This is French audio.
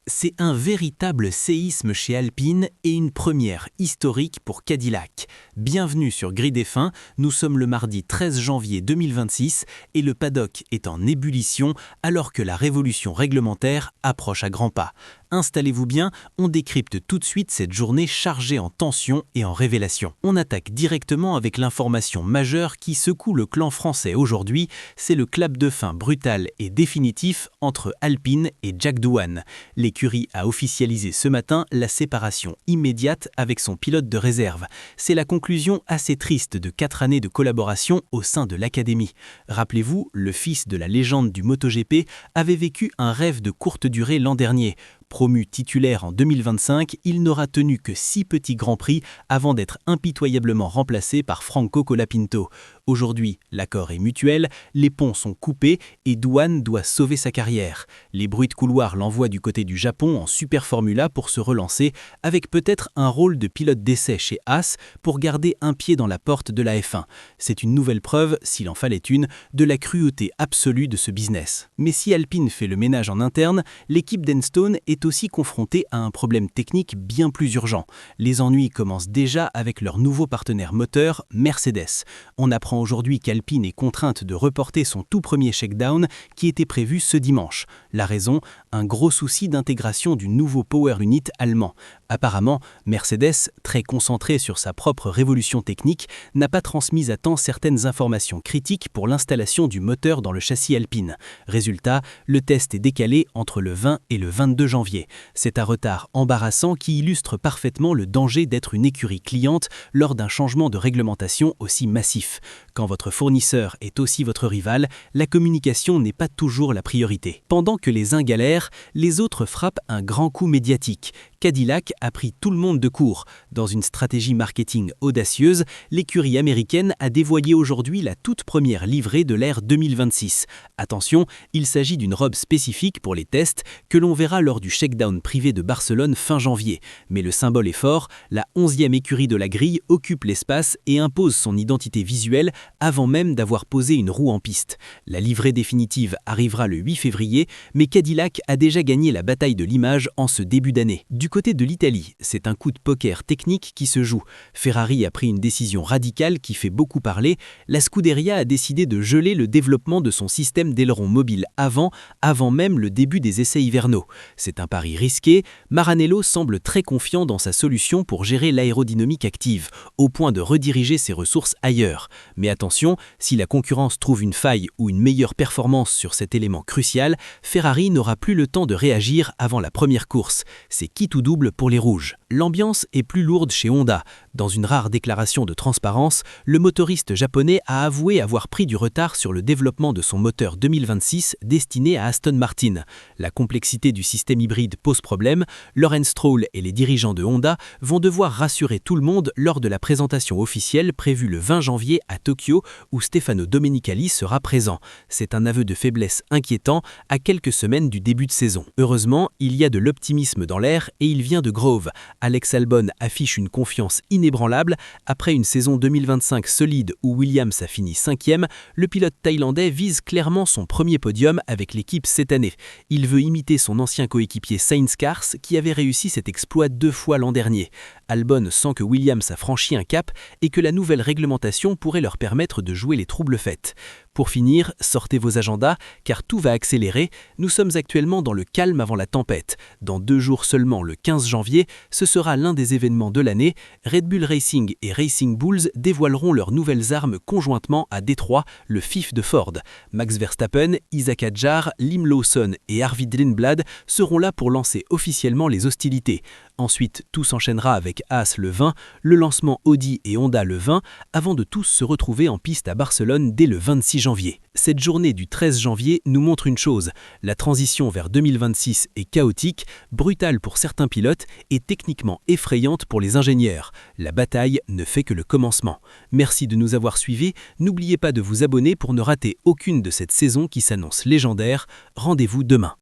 C'est un véritable séisme chez Alpine et une première historique pour Cadillac. Bienvenue sur Grid F1, nous sommes le mardi 13 janvier 2026 et le paddock est en ébullition alors que la révolution réglementaire approche à grands pas. Installez-vous bien, on décrypte tout de suite cette journée chargée en tensions et en révélations. On attaque directement avec l'information majeure qui secoue le clan français aujourd'hui, c'est le clap de fin brutal et définitif entre Alpine et Jack Doohan. L'écurie a officialisé ce matin la séparation immédiate avec son pilote de réserve. C'est la conclusion assez triste de 4 années de collaboration au sein de l'académie. Rappelez-vous, le fils de la légende du MotoGP avait vécu un rêve de courte durée l'an dernier. Promu titulaire en 2025, il n'aura tenu que 6 petits grands prix avant d'être impitoyablement remplacé par Franco Colapinto. Aujourd'hui, l'accord est mutuel, les ponts sont coupés et Doohan doit sauver sa carrière. Les bruits de couloir l'envoient du côté du Japon en Super Formula pour se relancer, avec peut-être un rôle de pilote d'essai chez Haas pour garder un pied dans la porte de la F1. C'est une nouvelle preuve, s'il en fallait une, de la cruauté absolue de ce business. Mais si Alpine fait le ménage en interne, l'équipe d'Enstone est aussi confrontée à un problème technique bien plus urgent. Les ennuis commencent déjà avec leur nouveau partenaire moteur, Mercedes. On apprend aujourd'hui qu'Alpine est contrainte de reporter son tout premier shakedown qui était prévu ce dimanche. La raison, un gros souci d'intégration du nouveau power unit allemand. Apparemment, Mercedes, très concentrée sur sa propre révolution technique, n'a pas transmis à temps certaines informations critiques pour l'installation du moteur dans le châssis Alpine. Résultat, le test est décalé entre le 20 et le 22 janvier. C'est un retard embarrassant qui illustre parfaitement le danger d'être une écurie cliente lors d'un changement de réglementation aussi massif. Quand votre fournisseur est aussi votre rival, la communication n'est pas toujours la priorité. Pendant que les uns galèrent, les autres frappent un grand coup médiatique. Cadillac a pris tout le monde de court. Dans une stratégie marketing audacieuse, l'écurie américaine a dévoilé aujourd'hui la toute première livrée de l'ère 2026. Attention, il s'agit d'une robe spécifique pour les tests que l'on verra lors du shakedown privé de Barcelone fin janvier. Mais le symbole est fort, la 11e écurie de la grille occupe l'espace et impose son identité visuelle avant même d'avoir posé une roue en piste. La livrée définitive arrivera le 8 février, mais Cadillac a déjà gagné la bataille de l'image en ce début d'année. Du côté de l'Italie, c'est un coup de poker technique qui se joue. Ferrari a pris une décision radicale qui fait beaucoup parler. La Scuderia a décidé de geler le développement de son système d'aileron mobile avant même le début des essais hivernaux. C'est un pari risqué. Maranello semble très confiant dans sa solution pour gérer l'aérodynamique active, au point de rediriger ses ressources ailleurs. Mais attention, si la concurrence trouve une faille ou une meilleure performance sur cet élément crucial, Ferrari n'aura plus le temps de réagir avant la première course. C'est quitte ou double pour les rouges. L'ambiance est plus lourde chez Honda. Dans une rare déclaration de transparence, le motoriste japonais a avoué avoir pris du retard sur le développement de son moteur 2026 destiné à Aston Martin. La complexité du système hybride pose problème. Lawrence Stroll et les dirigeants de Honda vont devoir rassurer tout le monde lors de la présentation officielle prévue le 20 janvier à Tokyo où Stefano Domenicali sera présent. C'est un aveu de faiblesse inquiétant à quelques semaines du début de saison. Heureusement, il y a de l'optimisme dans l'air et il vient de Grove. Alex Albon affiche une confiance inébranlable. Après une saison 2025 solide où Williams a fini 5e, le pilote thaïlandais vise clairement son premier podium avec l'équipe cette année. Il veut imiter son ancien coéquipier Sainz Cars qui avait réussi cet exploit 2 fois l'an dernier. Albon sent que Williams a franchi un cap et que la nouvelle réglementation pourrait leur permettre de jouer les troubles fêtes. Pour finir, sortez vos agendas car tout va accélérer. Nous sommes actuellement dans le calme avant la tempête. Dans 2 jours seulement, le 15 janvier, ce sera l'un des événements de l'année. Red Bull Racing et Racing Bulls dévoileront leurs nouvelles armes conjointement à Détroit, le FIF de Ford. Max Verstappen, Isaac Hadjar, Liam Lawson et Arvid Lindblad seront là pour lancer officiellement les hostilités. Ensuite, tout s'enchaînera avec Haas le 20, le lancement Audi et Honda le 20, avant de tous se retrouver en piste à Barcelone dès le 26 janvier. Cette journée du 13 janvier nous montre une chose, la transition vers 2026 est chaotique, brutale pour certains pilotes et techniquement effrayante pour les ingénieurs. La bataille ne fait que le commencement. Merci de nous avoir suivis, n'oubliez pas de vous abonner pour ne rater aucune de cette saison qui s'annonce légendaire. Rendez-vous demain.